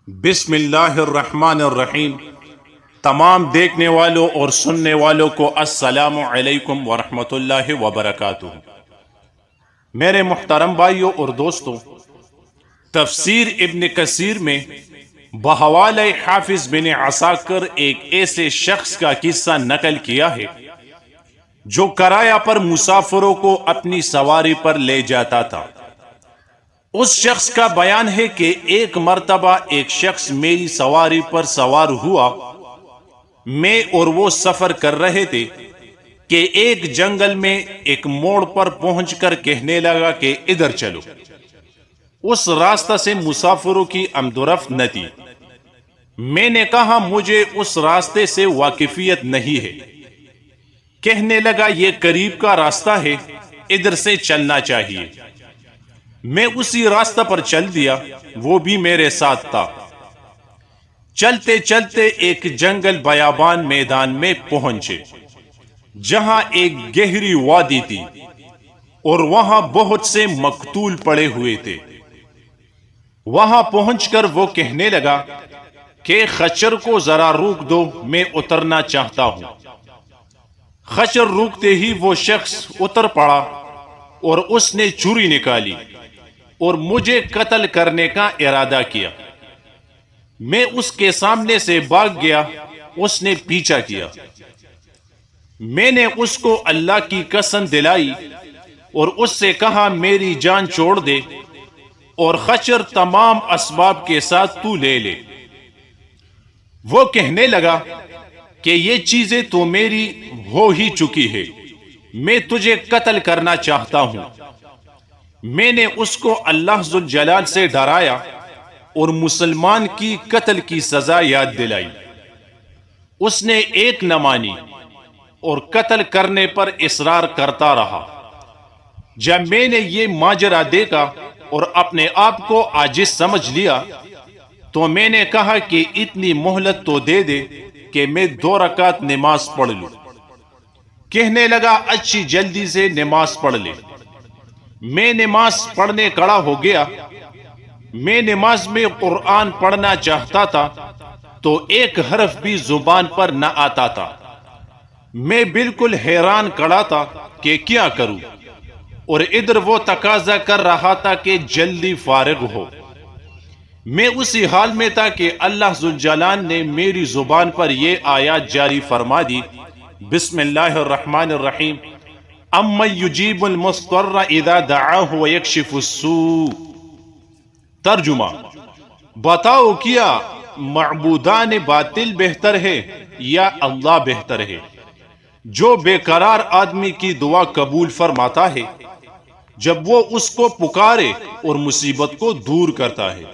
بسم اللہ الرحمن الرحیم۔ تمام دیکھنے والوں اور سننے والوں کو السلام علیکم ورحمۃ اللہ وبرکاتہ۔ میرے محترم بھائیوں اور دوستوں، تفسیر ابن کثیر میں بحوالہ حافظ بن عساکر ایک ایسے شخص کا قصہ نقل کیا ہے جو کرایہ پر مسافروں کو اپنی سواری پر لے جاتا تھا۔ اس شخص کا بیان ہے کہ ایک مرتبہ ایک شخص میری سواری پر سوار ہوا۔ میں اور وہ سفر کر رہے تھے کہ ایک جنگل میں ایک موڑ پر پہنچ کر کہنے لگا کہ ادھر چلو۔ اس راستہ سے مسافروں کی آمد و رفت نہ تھی۔ میں نے کہا مجھے اس راستے سے واقفیت نہیں ہے۔ کہنے لگا یہ قریب کا راستہ ہے، ادھر سے چلنا چاہیے۔ میں اسی راستہ پر چل دیا، وہ بھی میرے ساتھ تھا۔ چلتے چلتے ایک جنگل بیابان میدان میں پہنچے جہاں ایک گہری وادی تھی اور وہاں بہت سے مقتول پڑے ہوئے تھے۔ وہاں پہنچ کر وہ کہنے لگا کہ خچر کو ذرا روک دو، میں اترنا چاہتا ہوں۔ خچر روکتے ہی وہ شخص اتر پڑا اور اس نے چھری نکالی اور مجھے قتل کرنے کا ارادہ کیا۔ میں اس کے سامنے سے بھاگ گیا، اس نے پیچھا کیا۔ میں نے اس کو اللہ کی قسم دلائی اور اس سے کہا میری جان چھوڑ دے اور خچر تمام اسباب کے ساتھ تو لے لے۔ وہ کہنے لگا کہ یہ چیزیں تو میری ہو ہی چکی ہے، میں تجھے قتل کرنا چاہتا ہوں۔ میں نے اس کو اللہ ذوالجلال سے ڈرایا اور مسلمان کی قتل کی سزا یاد دلائی۔ اس نے ایک نہ مانی اور قتل کرنے پر اصرار کرتا رہا۔ جب میں نے یہ ماجرا دیکھا اور اپنے آپ کو عاجز سمجھ لیا تو میں نے کہا کہ اتنی مہلت تو دے دے کہ میں 2 رکعت نماز پڑھ لوں۔ کہنے لگا اچھی جلدی سے نماز پڑھ لے۔ میں نماز پڑھنے کھڑا ہو گیا۔ میں نماز میں قرآن پڑھنا چاہتا تھا تو ایک حرف بھی زبان پر نہ آتا تھا۔ میں بالکل حیران کھڑا تھا کہ کیا کروں، اور ادھر وہ تقاضا کر رہا تھا کہ جلدی فارغ ہو۔ میں اسی حال میں تھا کہ اللہ ذوالجلال نے میری زبان پر یہ آیات جاری فرما دی۔ بسم اللہ الرحمن الرحیم۔ اَمَّن يُجِيبُ الْمُضْطَرَّ اِذَا دَعَاهُ وَيَكْشِفُ السُّوءَ۔ ترجمہ: بتاؤ کیا معبودان باطل بہتر ہے یا اللہ بہتر ہے، جو بے قرار آدمی کی دعا قبول فرماتا ہے جب وہ اس کو پکارے اور مصیبت کو دور کرتا ہے۔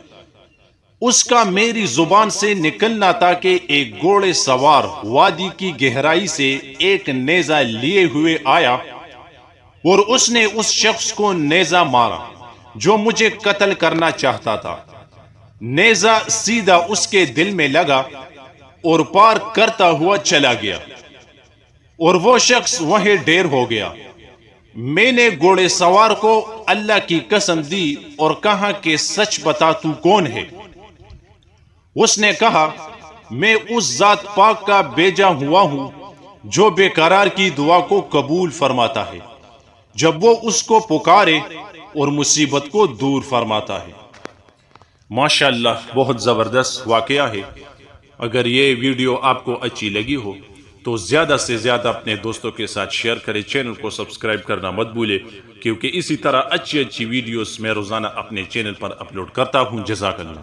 اس کا میری زبان سے نکلنا تھا کہ ایک گھوڑے سوار وادی کی گہرائی سے ایک نیزہ لیے ہوئے آیا اور اس نے اس شخص کو نیزہ مارا جو مجھے قتل کرنا چاہتا تھا۔ نیزہ سیدھا اس کے دل میں لگا اور پار کرتا ہوا چلا گیا اور وہ شخص وہیں ڈھیر ہو گیا۔ میں نے گھوڑے سوار کو اللہ کی قسم دی اور کہا کہ سچ بتا تو کون ہے؟ اس نے کہا میں اس ذات پاک کا بھیجا ہوا ہوں جو بے قرار کی دعا کو قبول فرماتا ہے جب وہ اس کو پکارے اور مصیبت کو دور فرماتا ہے۔ ماشاءاللہ، بہت زبردست واقعہ ہے۔ اگر یہ ویڈیو آپ کو اچھی لگی ہو تو زیادہ سے زیادہ اپنے دوستوں کے ساتھ شیئر کریں۔ چینل کو سبسکرائب کرنا مت بھولے، کیونکہ اسی طرح اچھی ویڈیوز میں روزانہ اپنے چینل پر اپلوڈ کرتا ہوں۔ جزاک اللہ۔